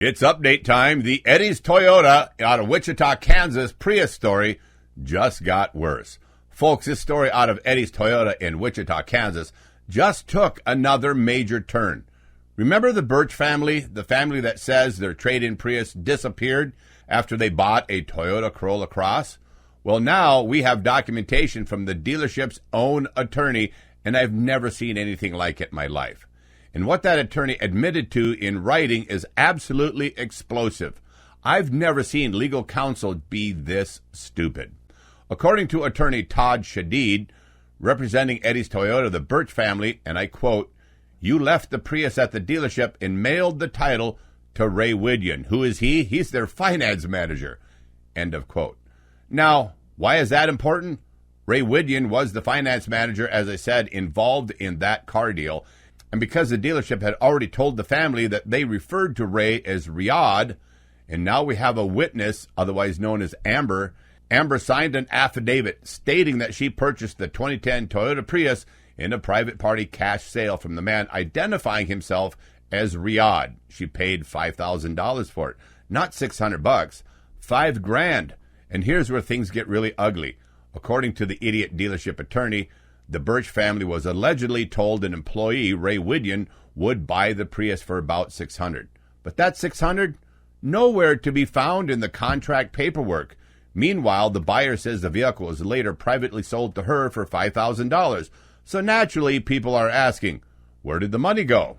It's update time. The Eddy'S Toyota out of Wichita, Kansas Prius story just got worse. Folks, this story out of Eddy'S Toyota in Wichita, Kansas just took another major turn. Remember the Burch family, the family that says their trade-in Prius disappeared after they bought a Toyota Corolla Cross? Well, now we have documentation from the dealership's own attorney, and I've never seen anything like it in my life. And what that attorney admitted to in writing is absolutely explosive. I've never seen legal counsel be this stupid. According to attorney Todd Shadid, representing Eddy'S Toyota, the Burch family, and I quote, "You left the Prius at the dealership and mailed the title to Ray Widyan. Who is he? He's their finance manager." End of quote. Now, why is that important? Ray Widyan was the finance manager, as I said, involved in that car deal. And because the dealership had already told the family that they referred to Ray as Riyadh, and now we have a witness, otherwise known as Amber. Amber signed an affidavit stating that she purchased the 2010 Toyota Prius in a private party cash sale from the man identifying himself as Riyadh. She paid $5,000 for it, not $600, $5,000. And here's where things get really ugly. According to the idiot dealership attorney, the Burch family was allegedly told an employee, Ray Widyan, would buy the Prius for about $600. But that $600, nowhere to be found in the contract paperwork. Meanwhile, the buyer says the vehicle was later privately sold to her for $5,000. So naturally, people are asking, where did the money go?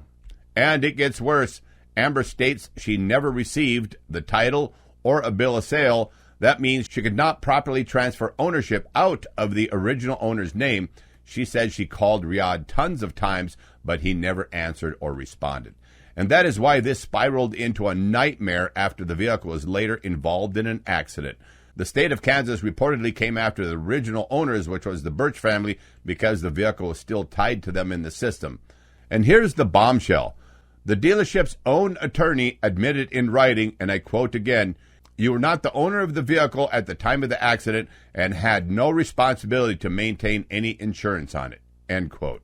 And it gets worse. Amber states she never received the title or a bill of sale. That means she could not properly transfer ownership out of the original owner's name. She said she called Riyadh tons of times, but he never answered or responded. And that is why this spiraled into a nightmare after the vehicle was later involved in an accident. The state of Kansas reportedly came after the original owners, which was the Burch family, because the vehicle was still tied to them in the system. And here's the bombshell. The dealership's own attorney admitted in writing, and I quote again, "You were not the owner of the vehicle at the time of the accident and had no responsibility to maintain any insurance on it." End quote.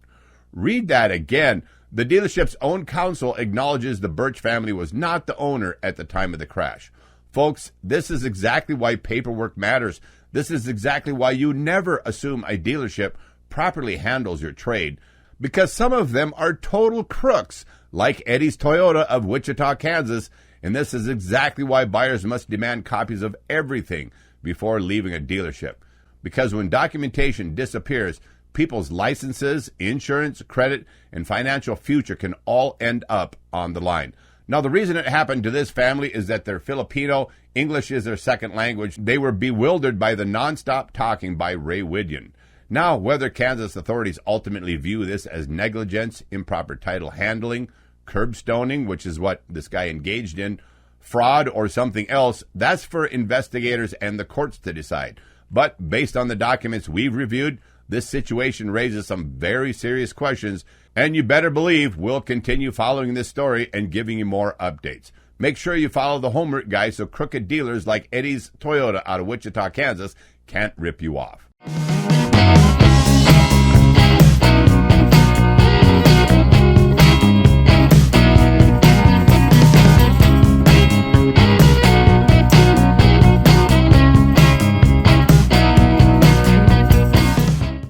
Read that again. The dealership's own counsel acknowledges the Burch family was not the owner at the time of the crash. Folks, this is exactly why paperwork matters. This is exactly why you never assume a dealership properly handles your trade, because some of them are total crooks, like Eddy'S Toyota of Wichita, Kansas. And this is exactly why buyers must demand copies of everything before leaving a dealership. Because when documentation disappears, people's licenses, insurance, credit, and financial future can all end up on the line. Now, the reason it happened to this family is that they're Filipino. English is their second language. They were bewildered by the nonstop talking by Ray Widyan. Now, whether Kansas authorities ultimately view this as negligence, improper title handling, curbstoning, which is what this guy engaged in, fraud, or something else, that's for investigators and the courts to decide. But based on the documents we've reviewed, this situation raises some very serious questions, and you better believe we'll continue following this story and giving you more updates. Make sure you follow the homework guide so crooked dealers like Eddy'S Toyota out of Wichita, Kansas can't rip you off.